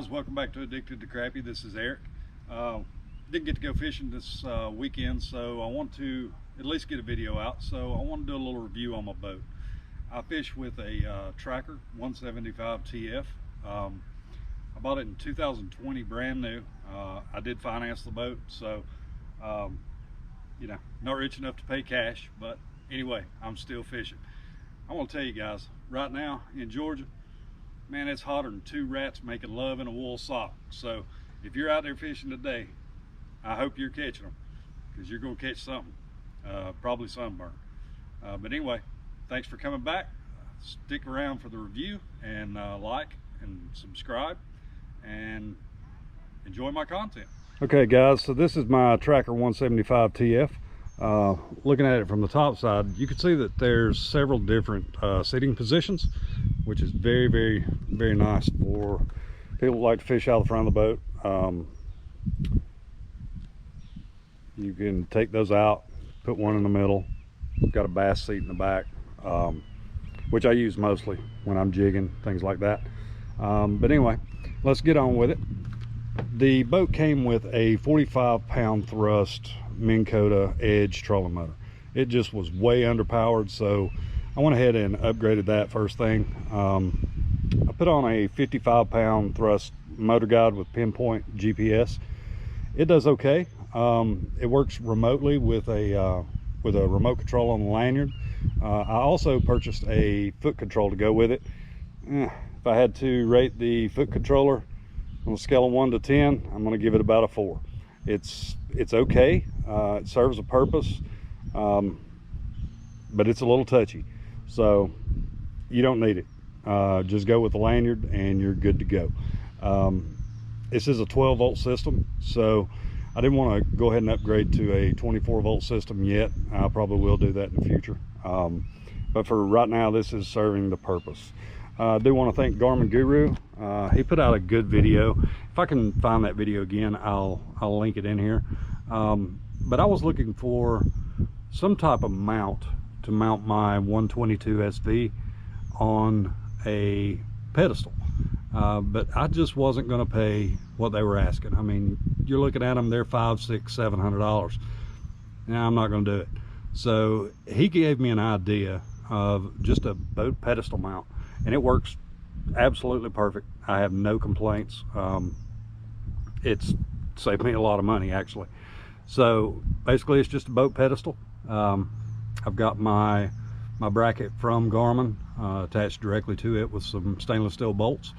guys, welcome back to Addicted to Crappie. This is Eric. Didn't get to go fishing this weekend, so I want to at least get a video out. So I want to do a little review on my boat. I fish with a Tracker 175 TF. I bought it in 2020, brand new. I did finance the boat, so you know, not rich enough to pay cash, but anyway, I'm still fishing. I want to tell you guys, right now in Georgia, man, it's hotter than two rats making love in a wool sock. So if you're out there fishing today, I hope you're catching them, because you're going to catch something, probably sunburn. But anyway, thanks for coming back. Stick around for the review, and like and subscribe and enjoy my content. Okay guys, so this is my Tracker 175 TF. Looking at it from the top side, you can see that there's several different seating positions, which is very nice for people who like to fish out the front of the boat. You can take those out, put one in the middle, got a bass seat in the back, which I use mostly when I'm jigging, things like that. But anyway, let's get on with it. The boat came with a 45-pound thrust Minn Kota Edge trolling motor. It just was way underpowered, so I went ahead and upgraded that first thing. I put on a 55-pound thrust motor guide with pinpoint GPS. It does okay. It works remotely with a remote control on the lanyard. I also purchased a foot control to go with it. If I had to rate the foot controller on a scale of 1 to 10, I'm going to give it about a 4. It's okay. It serves a purpose, but it's a little touchy, so you don't need it. Just go with the lanyard and you're good to go. This is a 12-volt system, so I didn't want to go ahead and upgrade to a 24-volt system yet. I probably will do that in the future, but for right now, this is serving the purpose. I do want to thank Gamin Guru. He put out a good video. If I can find that video again, I'll link it in here. But I was looking for some type of mount to mount my 122 SV on a pedestal, but I just wasn't going to pay what they were asking. I mean, you're looking at them, they're $500, $600, $700. Now I'm not going to do it. So he gave me an idea of just a boat pedestal mount, and it works absolutely perfect. I have no complaints. It's saved me a lot of money, actually. So basically, it's just a boat pedestal. I've got my bracket from Garmin attached directly to it with some stainless steel bolts,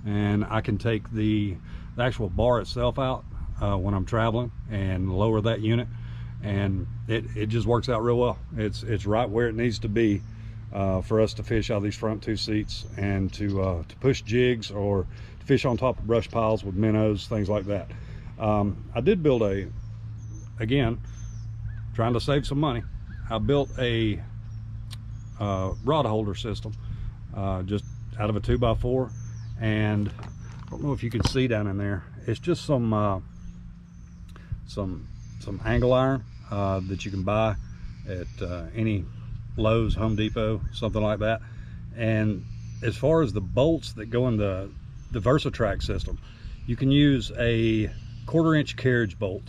and I can take the actual bar itself out when I'm traveling and lower that unit, and it just works out real well. It's right where it needs to be for us to fish out of these front two seats, and to push jigs or to fish on top of brush piles with minnows, things like that. I did build again, trying to save some money, I built a rod holder system just out of a 2x4, and I don't know if you can see down in there, it's just some angle iron that you can buy at any Lowe's, Home Depot, something like that. And as far as the bolts that go in the VersaTrack system, you can use a 1/4-inch carriage bolt,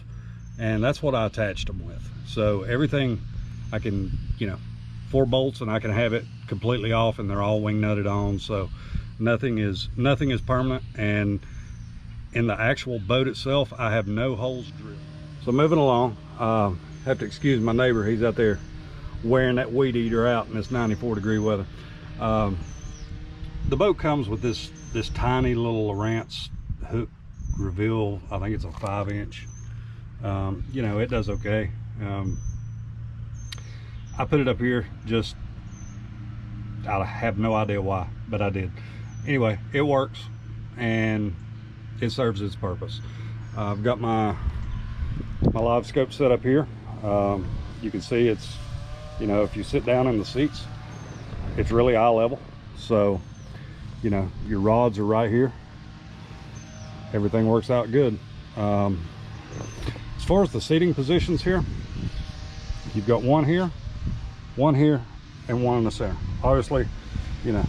and that's what I attached them with. So everything, I can, you know, 4 bolts, and I can have it completely off, and they're all wing nutted on, so nothing is permanent. And in the actual boat itself, I have no holes drilled. So moving along, have to excuse my neighbor, he's out there wearing that weed eater out in this 94-degree weather. The boat comes with this tiny little Lowrance hook reveal. I think it's a 5-inch. You know, it does okay. I put it up here, just I have no idea why, but I did. Anyway, it works and it serves its purpose. I've got my Livescope set up here. You can see it's, you know, if you sit down in the seats, it's really eye level. So, you know, your rods are right here. Everything works out good. As far as the seating positions here, you've got one here, and one in the center. Obviously, you know,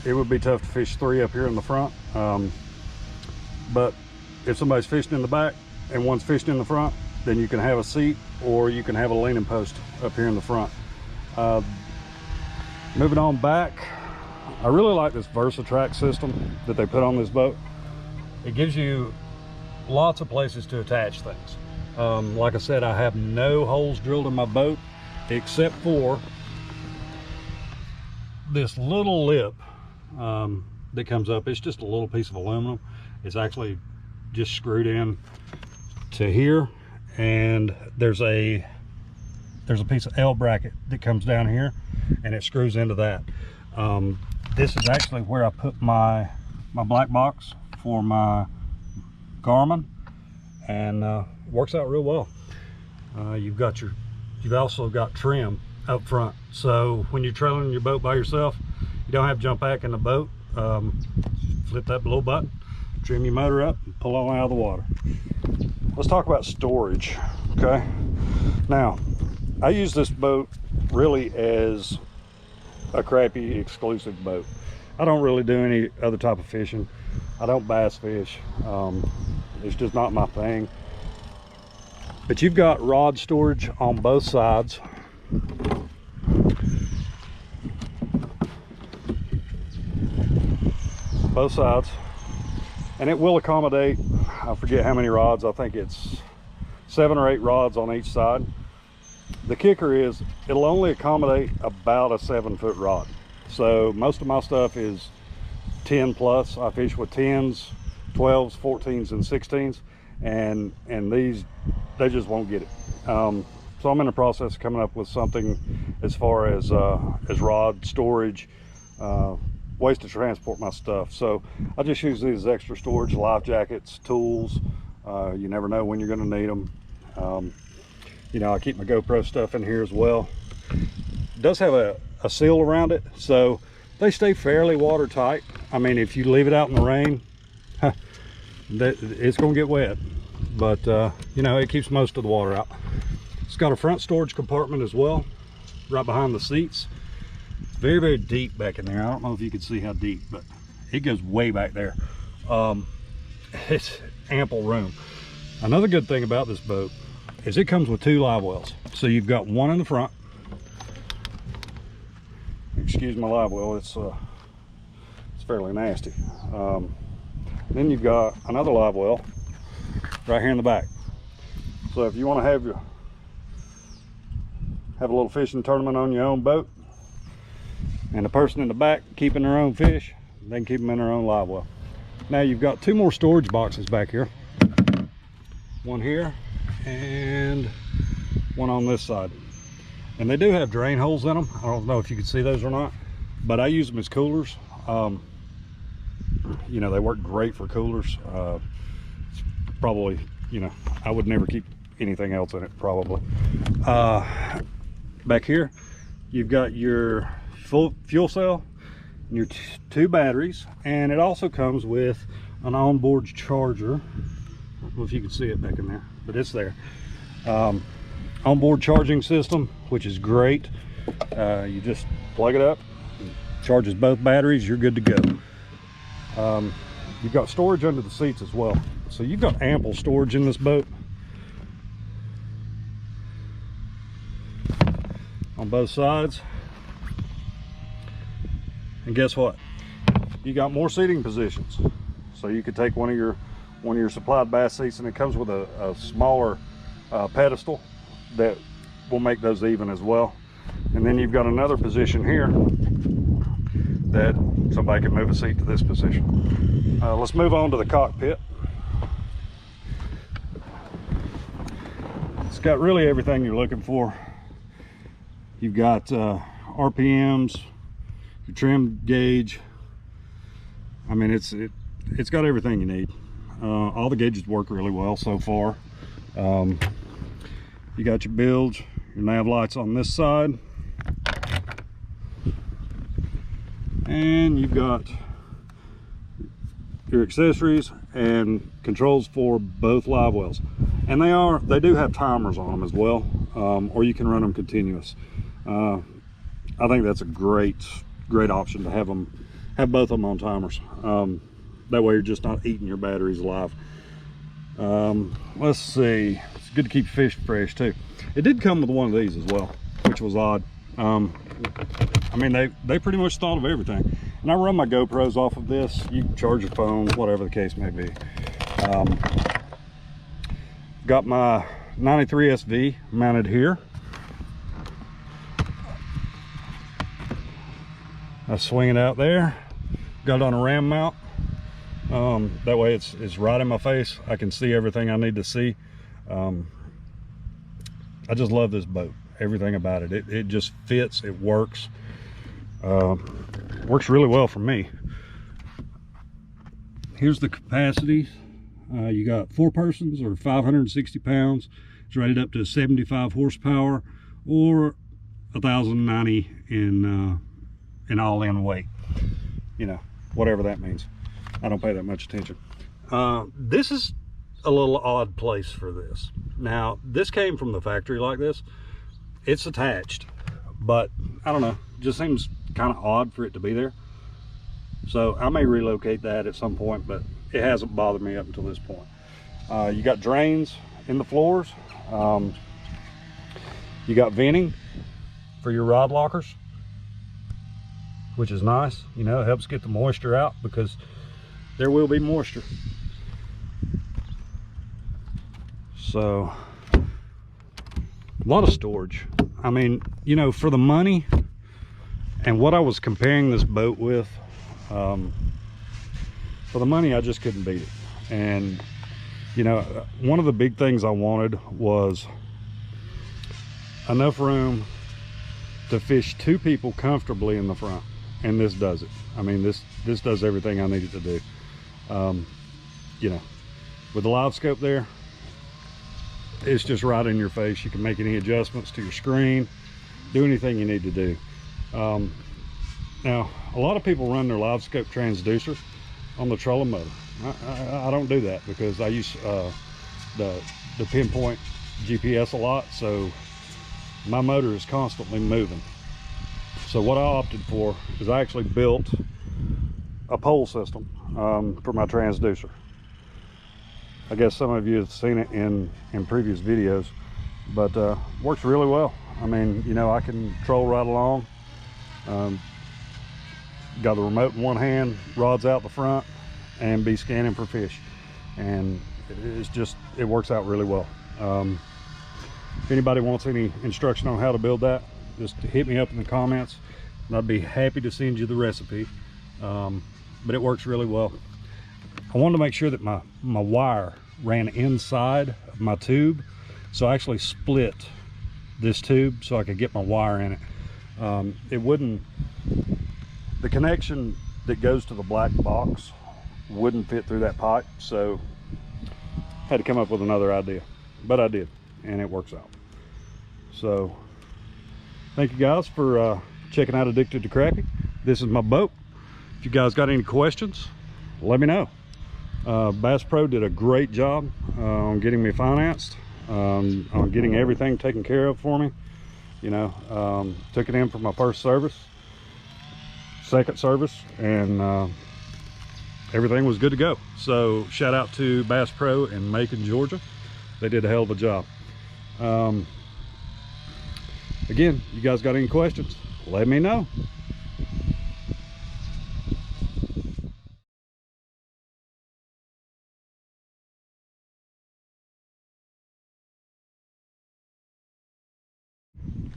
it would be tough to fish 3 up here in the front. But if somebody's fishing in the back and one's fishing in the front, then you can have a seat or you can have a leaning post up here in the front. Moving on back, I really like this VersaTrack system that they put on this boat. It gives you lots of places to attach things. Like I said, I have no holes drilled in my boat except for this little lip that comes up. It's just a little piece of aluminum. It's actually just screwed in to here, and there's a piece of L bracket that comes down here and it screws into that. This is actually where I put my black box for my Garmin, and works out real well. You've also got trim up front, so when you're trailing your boat by yourself, you don't have to jump back in the boat. Flip that below button, trim your motor up, and pull on out of the water. Let's talk about storage. Okay, now I use this boat really as a Crappie exclusive boat. I don't really do any other type of fishing. I don't bass fish. It's just not my thing. But you've got rod storage on both sides. Both sides. And it will accommodate, I forget how many rods, I think it's 7 or 8 rods on each side. The kicker is it'll only accommodate about a 7-foot rod. So most of my stuff is 10 plus. I fish with 10s, 12s, 14s, and 16s, and these, they just won't get it. So I'm in the process of coming up with something as far as rod storage, ways to transport my stuff. So I just use these as extra storage, life jackets, tools. You never know when you're going to need them. You know, I keep my GoPro stuff in here as well. It does have a seal around it, so they stay fairly watertight. I mean, if you leave it out in the rain, it's going to get wet, but you know, it keeps most of the water out. It's got a front storage compartment as well, right behind the seats. It's very, very deep back in there. I don't know if you can see how deep, but it goes way back there. It's ample room. Another good thing about this boat is it comes with 2 live wells. So you've got one in the front. Excuse my live well, it's fairly nasty. Then you've got another live well right here in the back. So if you want to have a little fishing tournament on your own boat, and the person in the back keeping their own fish, they can keep them in their own live well. Now you've got 2 more storage boxes back here. One here and one on this side, and they do have drain holes in them. I don't know if you can see those or not, but I use them as coolers. You know, they work great for coolers. It's probably, you know, I would never keep anything else in it probably. Back here you've got your fuel cell and your 2 batteries, and it also comes with an onboard charger. I don't know if you can see it back in there, but it's there. Onboard charging system, which is great. You just plug it up, charges both batteries, you're good to go. You've got storage under the seats as well, so you've got ample storage in this boat on both sides. And guess what, you got more seating positions, so you could take one of your supplied bass seats, and it comes with a smaller pedestal that will make those even as well. And then you've got another position here that somebody can move a seat to this position. Let's move on to the cockpit. It's got really everything you're looking for. You've got RPMs, your trim gauge. I mean, it's got everything you need. All the gauges work really well so far. You got your bilge, your nav lights on this side, and you've got your accessories and controls for both live wells. And they do have timers on them as well, or you can run them continuous. I think that's a great option to have both of them on timers. That way you're just not eating your batteries alive. Let's see, it's good to keep fish fresh too. It did come with one of these as well, which was odd. I mean, they pretty much thought of everything. And I run my GoPros off of this. You can charge your phone, whatever the case may be. Got my 93 SV mounted here. I swing it out there. Got it on a ram mount. That way it's right in my face. I can see everything I need to see. I just love this boat. Everything about it. It just fits. It works. Works really well for me. Here's the capacity. You got 4 persons or 560 pounds. It's rated up to 75 horsepower or 1,090 in all-in weight. You know, whatever that means. I don't pay that much attention. This is a little odd place for this. Now, this came from the factory like this. It's attached, but I don't know, it just seems kind of odd for it to be there. So I may relocate that at some point, but it hasn't bothered me up until this point. You got drains in the floors. You got venting for your rod lockers, which is nice. You know, it helps get the moisture out because there will be moisture. So a lot of storage. I mean, you know, for the money and what I was comparing this boat with, for the money I just couldn't beat it. And you know, one of the big things I wanted was enough room to fish 2 people comfortably in the front, and this does it. I mean, this does everything I need it to do. You know, with the Livescope there, it's just right in your face. You can make any adjustments to your screen, do anything you need to do. Now, a lot of people run their Livescope transducer on the trolling motor. I don't do that because I use the pinpoint GPS a lot, so my motor is constantly moving. So what I opted for is I actually built a pole system for my transducer. I guess some of you have seen it in previous videos, but works really well. I mean, you know, I can troll right along. Got the remote in one hand, rods out the front, and be scanning for fish. And it works out really well. If anybody wants any instruction on how to build that, just hit me up in the comments and I'd be happy to send you the recipe. But it works really well. I wanted to make sure that my wire ran inside of my tube, so I actually split this tube so I could get my wire in it. It wouldn't, the connection that goes to the black box wouldn't fit through that pipe, so I had to come up with another idea, but I did, and it works out. So thank you guys for checking out Addicted to Crappie. This is my boat. If you guys got any questions, let me know. Bass Pro did a great job on getting me financed, on getting everything taken care of for me. You know, took it in for my first service, second service, and everything was good to go. So shout out to Bass Pro in Macon, Georgia. They did a hell of a job. Again, you guys got any questions, let me know.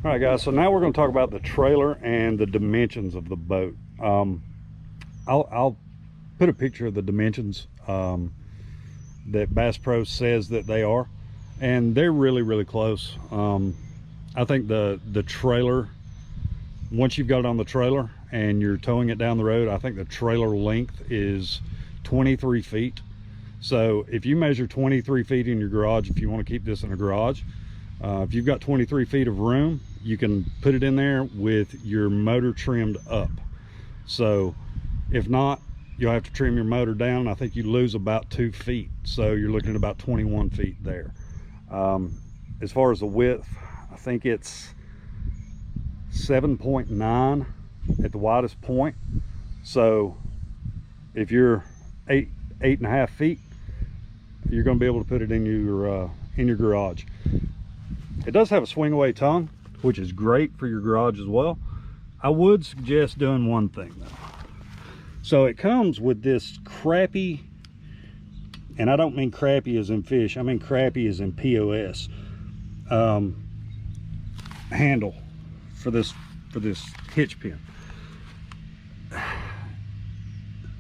All right, guys, so now we're going to talk about the trailer and the dimensions of the boat. I'll put a picture of the dimensions that Bass Pro says that they are, and they're really close. I think the trailer, once you've got it on the trailer and you're towing it down the road, I think the trailer length is 23 feet. So if you measure 23 feet in your garage, if you want to keep this in a garage, if you've got 23 feet of room, you can put it in there with your motor trimmed up. So if not, you'll have to trim your motor down. I think you lose about 2 feet. So you're looking at about 21 feet there. As far as the width, I think it's 7.9 at the widest point. So if you're 8.5 feet, you're going to be able to put it in your garage. It does have a swing away tongue, which is great for your garage as well. I would suggest doing one thing though. So it comes with this Crappie, and I don't mean crappie as in fish, I mean crappie as in POS, handle for this hitch pin.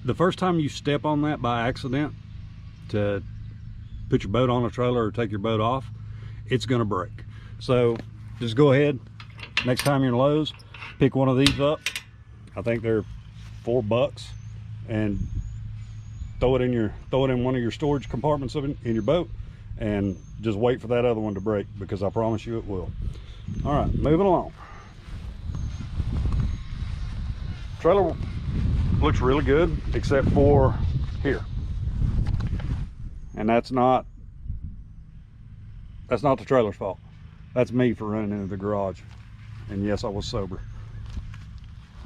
The first time you step on that by accident to put your boat on a trailer or take your boat off, it's going to break. So just go ahead, next time you're in Lowe's, pick one of these up. I think they're $4, and throw it in one of your storage compartments in your boat, and just wait for that other one to break, because I promise you it will. All right, moving along. Trailer looks really good except for here, and that's not the trailer's fault. That's me for running into the garage, and yes, I was sober.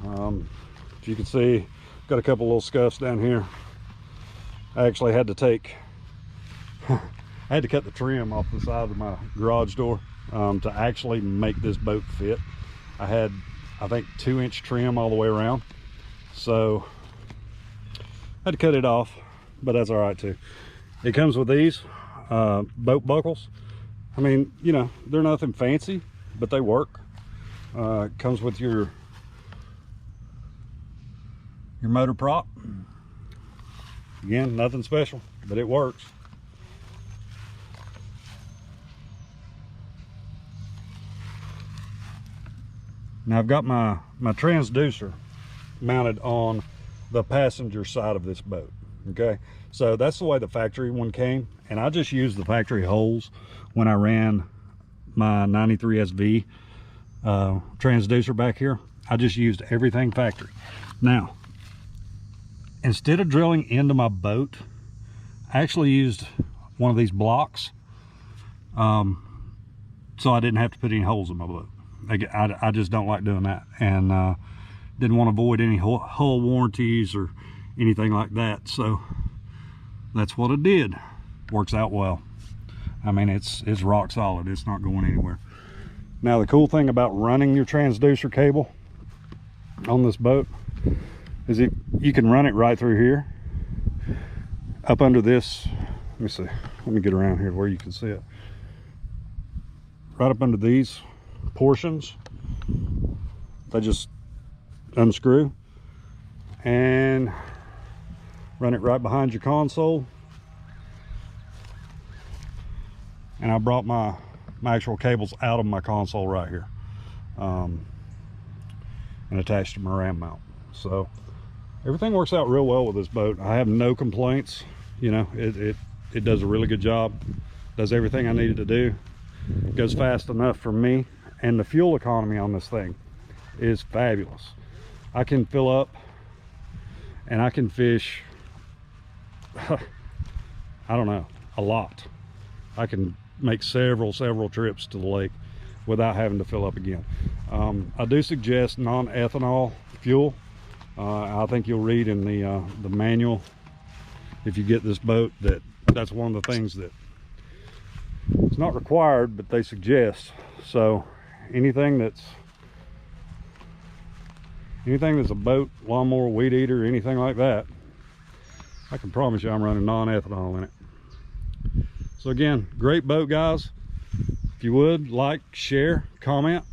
As you can see, got a couple little scuffs down here. I actually had to I had to cut the trim off the side of my garage door to actually make this boat fit. I had, I think, 2-inch trim all the way around, so I had to cut it off, but that's all right too. It comes with these boat buckles. I mean, you know, they're nothing fancy, but they work. It comes with your motor prop. Again, nothing special, but it works. Now I've got my transducer mounted on the passenger side of this boat. Okay, so that's the way the factory one came, and I just used the factory holes when I ran my 93 SV transducer back here. I just used everything factory. Now, instead of drilling into my boat, I actually used one of these blocks, so I didn't have to put any holes in my boat. I just don't like doing that, and didn't want to avoid any hull warranties or anything like that, so that's what I did. Works out well. I mean, it's rock solid. It's not going anywhere. Now, the cool thing about running your transducer cable on this boat is you can run it right through here, up under this. Let me see. Let me get around here where you can see it. Right up under these portions, they just unscrew and run it right behind your console. And I brought my actual cables out of my console right here, and attached to my ram mount. So everything works out real well with this boat. I have no complaints. You know, it does a really good job, does everything I needed to do. It goes fast enough for me, and the fuel economy on this thing is fabulous. I can fill up and I can fish I don't know, a lot. I can make several trips to the lake without having to fill up again. I do suggest non-ethanol fuel. I think you'll read in the manual, if you get this boat, that's one of the things that it's not required, but they suggest. So anything that's a boat, lawnmower, weed eater, anything like that, I can promise you I'm running non-ethanol in it. So again, great boat, guys. If you would like, share, comment,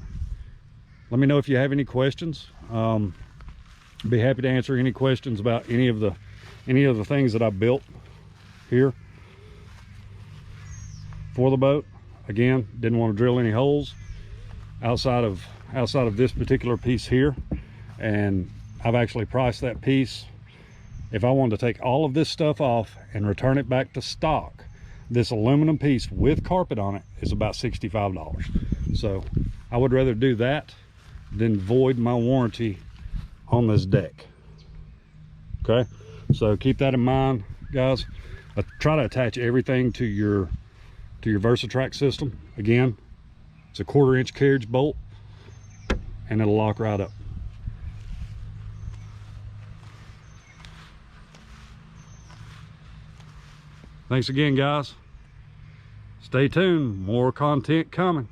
let me know if you have any questions. Be happy to answer any questions about any of the things that I built here for the boat. Again, didn't want to drill any holes outside of this particular piece here, and I've actually priced that piece. If I wanted to take all of this stuff off and return it back to stock, this aluminum piece with carpet on it is about $65. So I would rather do that than void my warranty on this deck. Okay, so keep that in mind, guys. Try to attach everything to your Versatrack system. Again, it's a 1/4-inch carriage bolt, and it'll lock right up. Thanks again, guys. Stay tuned, more content coming.